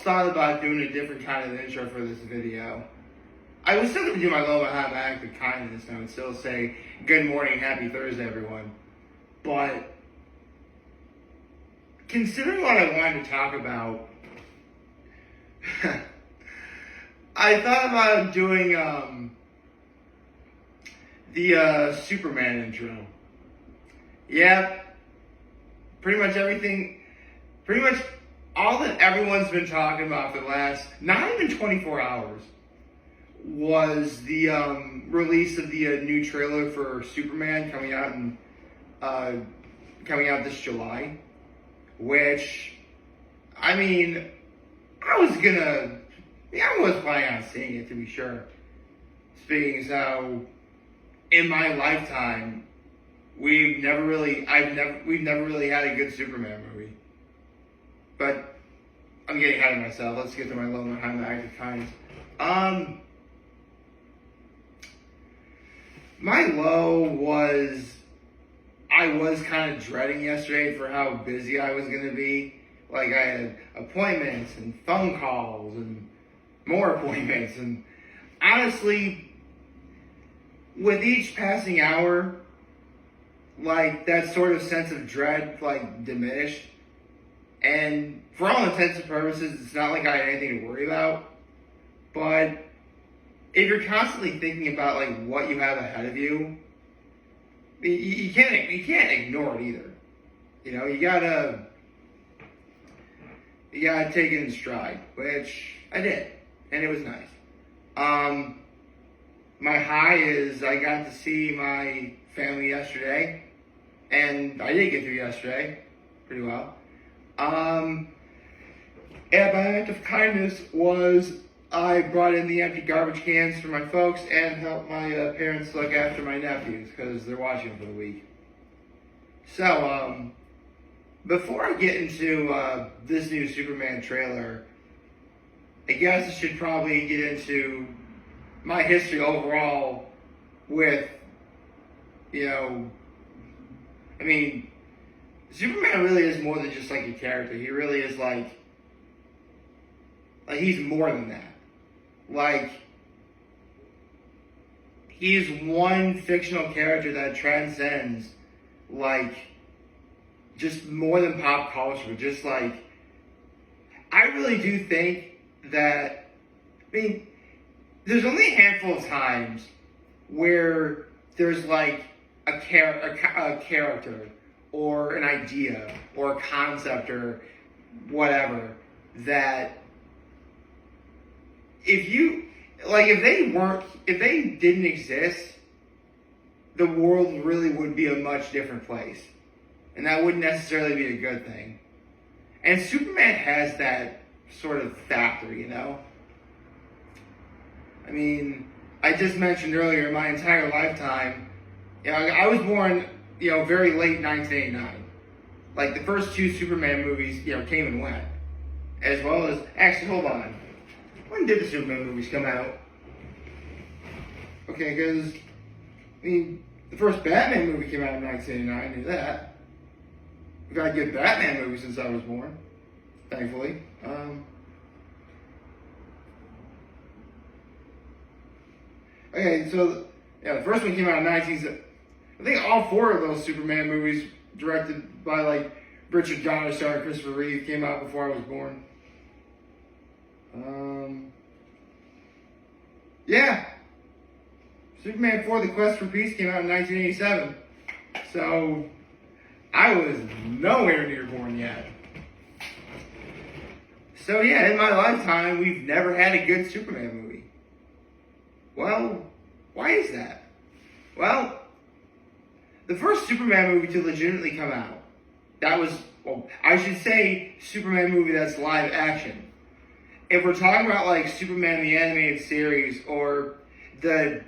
thought about doing a different kind of intro for this video. I was still going to do my low behind my act of kindness, and I would still say, good morning, happy Thursday, everyone. But, considering what I wanted to talk about, I thought about doing the Superman intro. Yeah, pretty much all that everyone's been talking about for the last, not even 24 hours, was the release of the new trailer for Superman coming out this July. Which, I mean, I was planning on seeing it, to be sure. Speaking as how, in my lifetime, we've never really had a good Superman movie. But I'm getting ahead of myself. Let's get to my low behind the act of kindness. My low was, I was kind of dreading yesterday for how busy I was going to be. Like, I had appointments and phone calls and more appointments. And honestly, with each passing hour, like, that sort of sense of dread, like, diminished. And for all intents and purposes, it's not like I had anything to worry about. But if you're constantly thinking about, like, what you have ahead of you, you can't ignore it either. You know, you gotta take it in stride, which I did, and it was nice. My high is I got to see my family yesterday, and I did get through yesterday pretty well. And my act of kindness was I brought in the empty garbage cans for my folks and helped my parents look after my nephews because they're watching for the week. So, before I get into this new Superman trailer, I guess I should probably get into my history overall with, Superman really is more than just like a character. He really is like he's more than that. Like, he's one fictional character that transcends, like, just more than pop culture. Just like, I really do think that, there's only a handful of times where there's like a character or an idea or a concept or whatever that if they didn't exist, the world really would be a much different place. And that wouldn't necessarily be a good thing. And Superman has that sort of factor, you know? I mean, I just mentioned earlier, my entire lifetime, I was born, very late 1989. Like, the first two Superman movies, came and went. As well as, actually, hold on. When did the Superman movies come out? Okay, because, the first Batman movie came out in 1989, I knew that. We've got a good Batman movie since I was born, thankfully. Okay, so, the first one came out in 1970. I think all four of those Superman movies, directed by, like, Richard Donner, starring Christopher Reeve, came out before I was born. Superman 4: The Quest for Peace came out in 1987. So, I was nowhere near born yet. So in my lifetime, we've never had a good Superman movie. Well, why is that? Well, the first Superman movie to legitimately come out, that was, I should say Superman movie that's live action. If we're talking about like Superman the Animated Series or the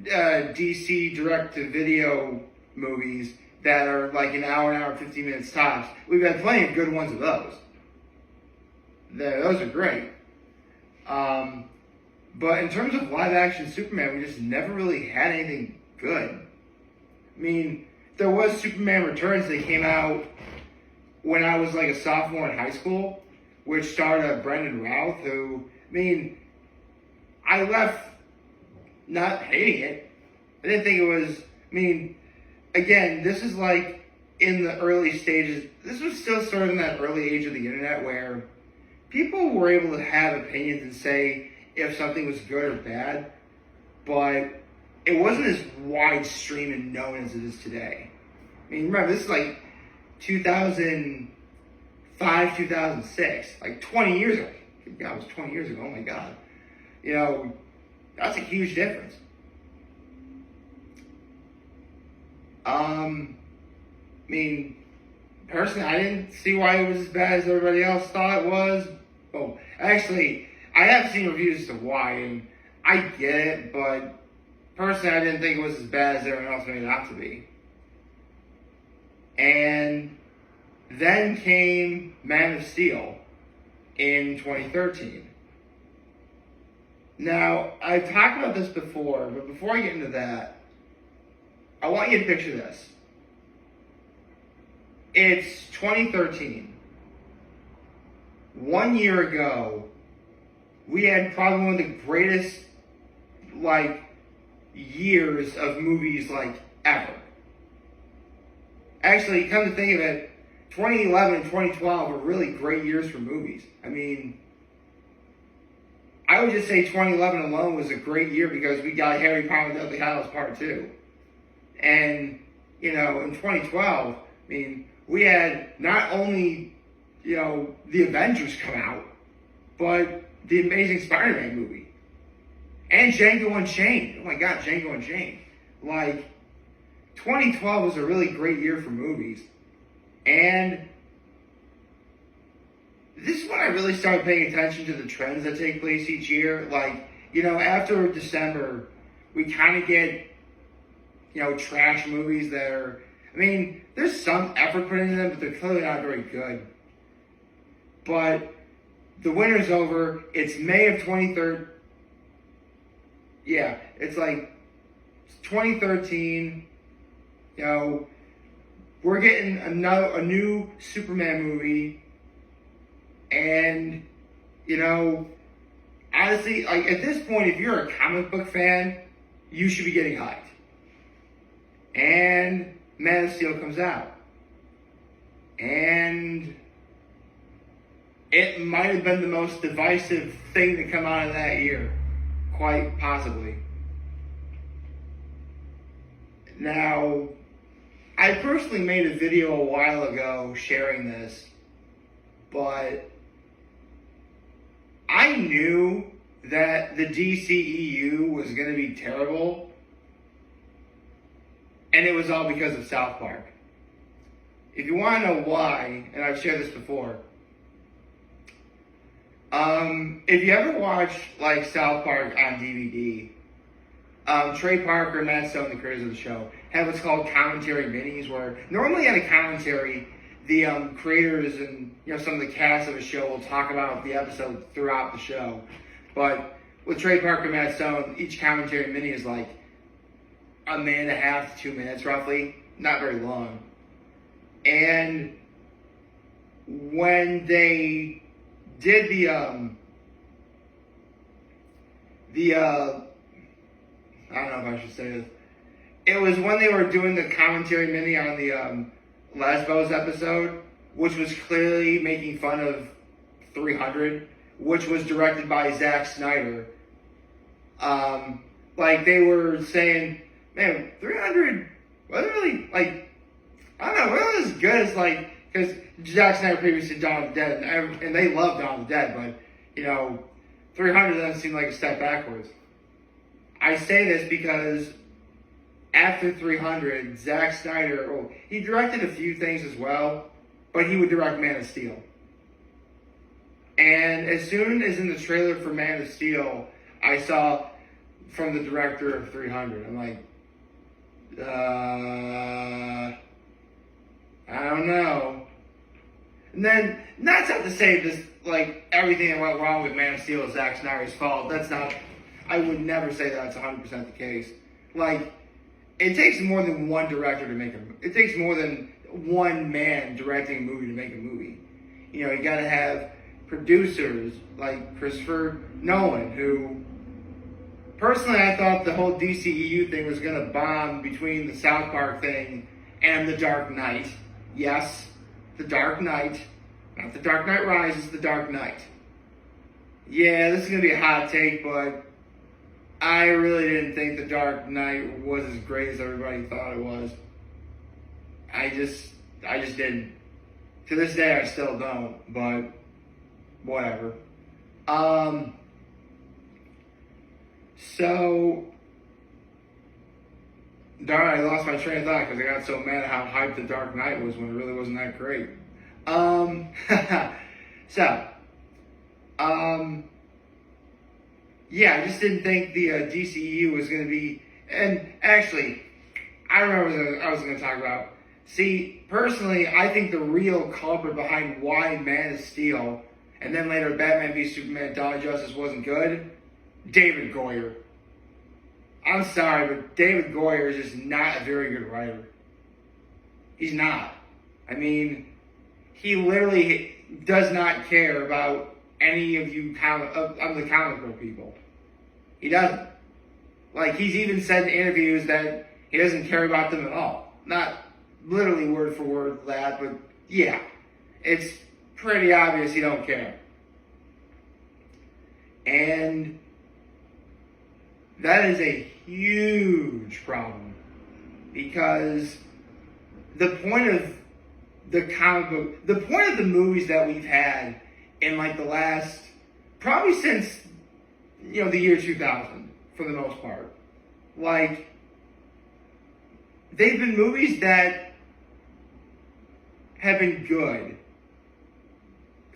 DC direct-to-video movies that are like an hour and 15 minutes tops, we've had plenty of good ones of those. Those are great. But in terms of live-action Superman, we just never really had anything good. There was Superman Returns that came out when I was like a sophomore in high school, which starred Brendan Routh, who, I mean, I left not hating it. I didn't think it was, I mean, again, this is like in the early stages. This was still sort of in that early age of the internet where people were able to have opinions and say if something was good or bad, but it wasn't as widestream and known as it is today. I mean, remember, this is like 2005, 2006, like 20 years ago. God, it was 20 years ago, oh my God. You know, that's a huge difference. I mean, personally, I didn't see why it was as bad as everybody else thought it was. Oh, actually, I have seen reviews as to why, and I get it, but personally, I didn't think it was as bad as everyone else made it out to be. And then came Man of Steel in 2013. Now, I've talked about this before, but before I get into that, I want you to picture this. It's 2013. 1 year ago, we had probably one of the greatest, years of movies, ever. Actually, come to think of it, 2011 and 2012 were really great years for movies. I mean, I would just say 2011 alone was a great year because we got Harry Potter and Deathly Hallows Part 2. And, in 2012, I mean, we had not only, the Avengers come out, but the Amazing Spider-Man movie. And Django Unchained. Oh my God, Django Unchained. 2012 was a really great year for movies. And this is when I really started paying attention to the trends that take place each year. After December, we kind of get, trash movies that are, I mean, there's some effort put into them, but they're clearly not very good. But the winter's over. It's May of 2013. Yeah, it's 2013. We're getting a new Superman movie. And, honestly, at this point, if you're a comic book fan, you should be getting hyped. And Man of Steel comes out. And it might have been the most divisive thing to come out of that year. Quite possibly. Now, I personally made a video a while ago sharing this, but I knew that the DCEU was going to be terrible, and it was all because of South Park. If you want to know why, and I've shared this before, if you ever watch South Park on DVD, Trey Parker and Matt Stone, the creators of the show, have what's called commentary minis, where normally at a commentary, the creators and some of the cast of a show will talk about the episode throughout the show. But with Trey Parker and Matt Stone, each commentary mini is a minute and a half to 2 minutes roughly, not very long. And when they did the I don't know if I should say this. It was when they were doing the commentary mini on the Lesbos episode, which was clearly making fun of 300, which was directed by Zack Snyder. They were saying, man, 300 wasn't really, I don't know, wasn't as good as, because Zack Snyder previously did Dawn of the Dead, and they love Dawn of the Dead, but, 300 doesn't seem like a step backwards. I say this because after 300, Zack Snyder, he directed a few things as well, but he would direct Man of Steel. And as soon as in the trailer for Man of Steel, I saw from the director of 300, I'm like, I don't know. And then, not to say this, everything that went wrong with Man of Steel is Zack Snyder's fault. That's not, I would never say that's 100% the case. It takes more than one director to make it takes more than one man directing a movie to make a movie. You gotta have producers like Christopher Nolan, who personally I thought the whole DCEU thing was going to bomb between the South Park thing and The Dark Knight. Yes, The Dark Knight. Not The Dark Knight Rises, The Dark Knight. Yeah, this is going to be a hot take, but I really didn't think The Dark Knight was as great as everybody thought it was. I just didn't. To this day, I still don't, but whatever. So, darn, I lost my train of thought because I got so mad at how hyped The Dark Knight was when it really wasn't that great. Yeah, I just didn't think the DCEU was going to be, and actually, I remember what I was going to talk about. See, personally, I think the real culprit behind why Man of Steel, and then later Batman v Superman Dawn of Justice wasn't good, David Goyer. I'm sorry, but David Goyer is just not a very good writer. He's not. I mean, he literally does not care about any of you of the comic book people. He doesn't. Like, he's even said in interviews that he doesn't care about them at all. Not literally word for word that, but yeah. It's pretty obvious he don't care. And that is a huge problem. Because the point of the comic book, the point of the movies that we've had in like the last, probably since, the year 2000, for the most part. Like, they've been movies that have been good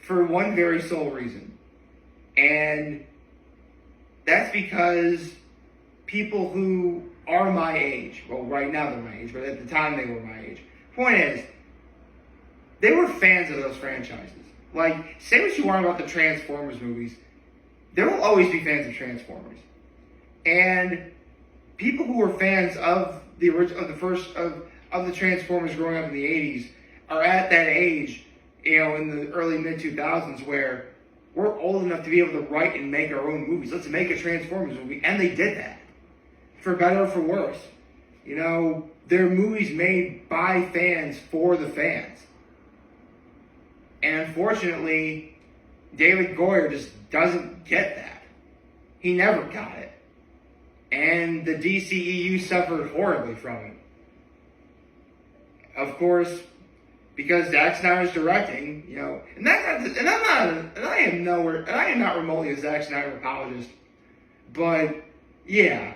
for one very sole reason. And that's because people who are my age, well, right now they're my age, but at the time they were my age. Point is, they were fans of those franchises. Like, say what you want about the Transformers movies, there will always be fans of Transformers. And people who were fans of the Transformers growing up in the 80s are at that age, in the early mid-2000s where we're old enough to be able to write and make our own movies. Let's make a Transformers movie. And they did that. For better or for worse. They're movies made by fans for the fans. And unfortunately, David Goyer just doesn't get that. He never got it. And the DCEU suffered horribly from it. Of course, because Zack Snyder's directing, and I am not remotely a Zack Snyder apologist, but yeah,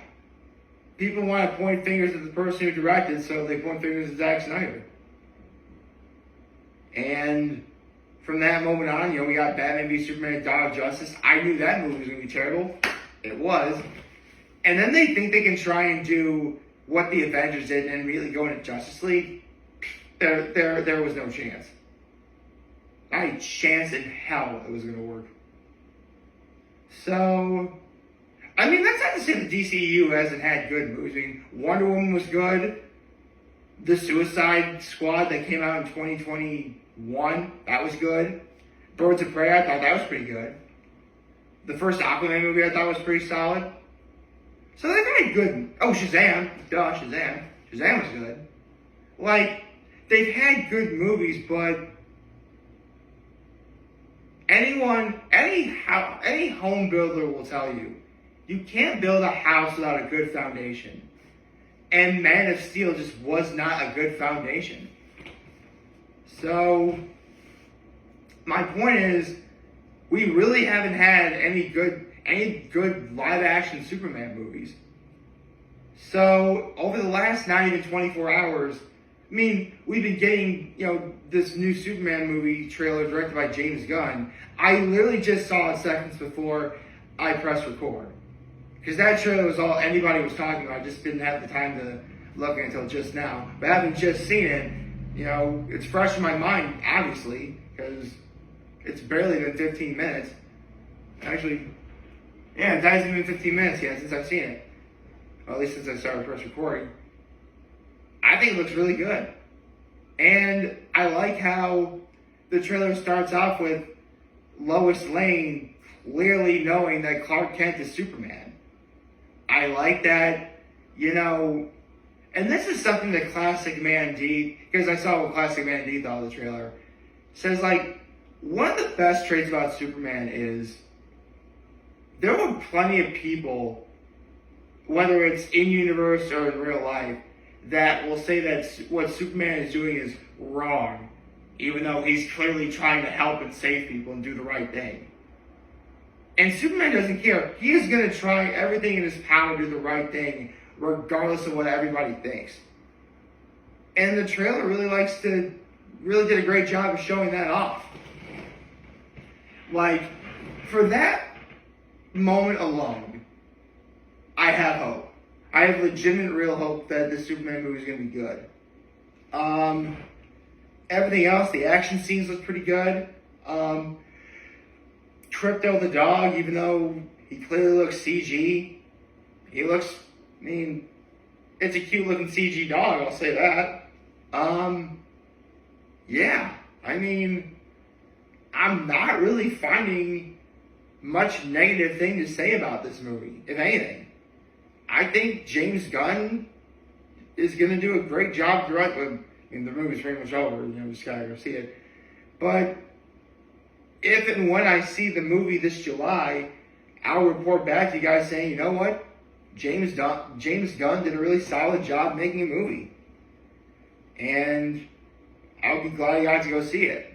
people want to point fingers at the person who directed, so they point fingers at Zack Snyder. And from that moment on, we got Batman v Superman Dawn of Justice. I knew that movie was going to be terrible. It was. And then they think they can try and do what the Avengers did and really go into Justice League. There was no chance. Not a chance in hell it was going to work. So, I mean, that's not to say the DCEU hasn't had good movies. I mean, Wonder Woman was good. The Suicide Squad that came out in 2021, that was good. Birds of Prey, I thought that was pretty good. The first Aquaman movie I thought was pretty solid. So they've had good. Oh, Shazam. Duh, Shazam. Shazam was good. Like, they've had good movies, but any home builder will tell you, you can't build a house without a good foundation. And Man of Steel just was not a good foundation. So, my point is, we really haven't had any good live-action Superman movies. So, over the last not even 24 hours, I mean, we've been getting, this new Superman movie trailer directed by James Gunn. I literally just saw it seconds before I pressed record. Because that trailer was all anybody was talking about. I just didn't have the time to look until just now. But having just seen it, it's fresh in my mind, obviously, because it's barely been 15 minutes. Actually, yeah, it hasn't been 15 minutes yet since I've seen it. Well, at least since I started press recording. I think it looks really good. And I like how the trailer starts off with Lois Lane clearly knowing that Clark Kent is Superman. I like that, and this is something that Classic Man D, because I saw what Classic Man D thought of the trailer, says, like, one of the best traits about Superman is there were plenty of people, whether it's in universe or in real life, that will say that what Superman is doing is wrong, even though he's clearly trying to help and save people and do the right thing. And Superman doesn't care. He is going to try everything in his power to do the right thing, regardless of what everybody thinks. And the trailer really did a great job of showing that off. Like, for that moment alone, I have hope. I have legitimate, real hope that the Superman movie is going to be good. Everything else, the action scenes look pretty good. Crypto the dog, even though he clearly looks CG, it's a cute looking CG dog, I'll say that. I'm not really finding much negative thing to say about this movie, if anything. I think James Gunn is going to do a great job throughout. The movie's pretty much over, just gotta go see it. But if and when I see the movie this July, I'll report back to you guys saying, you know what? James Gunn did a really solid job making a movie. And I'll be glad I got to go see it.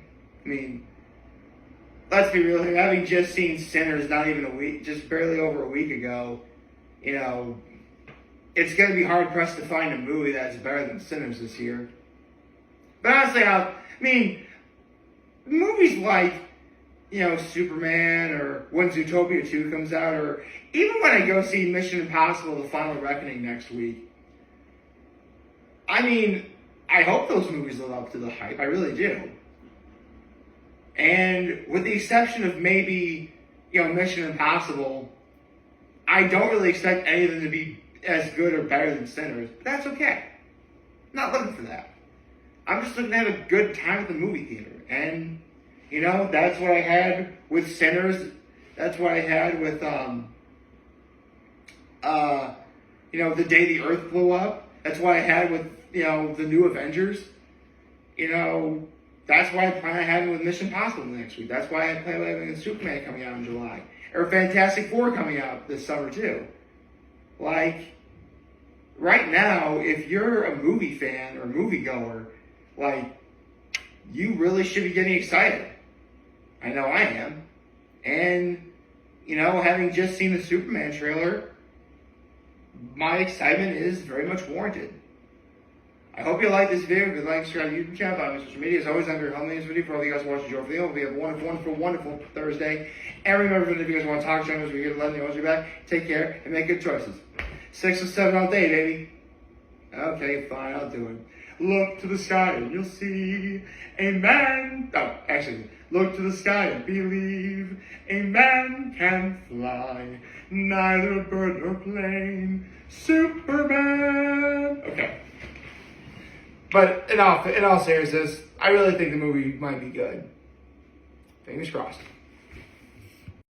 Let's be real here. Having just seen Sinners just barely over a week ago, it's going to be hard pressed to find a movie that's better than Sinners this year. But honestly, movies like, Superman, or when Zootopia 2 comes out, or even when I go see Mission Impossible: The Final Reckoning next week, I hope those movies live up to the hype. I really do. And with the exception of maybe, Mission Impossible, I don't really expect any of them to be as good or better than Sinners. But that's okay. I'm not looking for that. I'm just looking to have a good time at the movie theater. And, that's what I had with Sinners. That's what I had with, The Day the Earth Blew Up. That's what I had with, the new Avengers. That's why I plan on having with Mission Impossible next week. That's why I plan on having Superman coming out in July. Or Fantastic Four coming out this summer too. Like, right now, if you're a movie fan or moviegoer, you really should be getting excited. I know I am. And, having just seen the Superman trailer, my excitement is very much warranted. I hope you like this video. If you'd like to subscribe to the YouTube channel, follow me on social media. As always, I'm very humble in this video. For all of you guys watching the show video, we have a wonderful, wonderful Thursday. And remember, if you guys want to talk to us, we're here to let you know you're back. Take care and make good choices. 6 or 7 all day, baby. Okay, fine, I'll do it. Look to the sky and you'll see a man. Oh, actually, look to the sky and believe a man can fly, neither bird nor plane. Superman. Okay. But in all seriousness, I really think the movie might be good. Fingers crossed.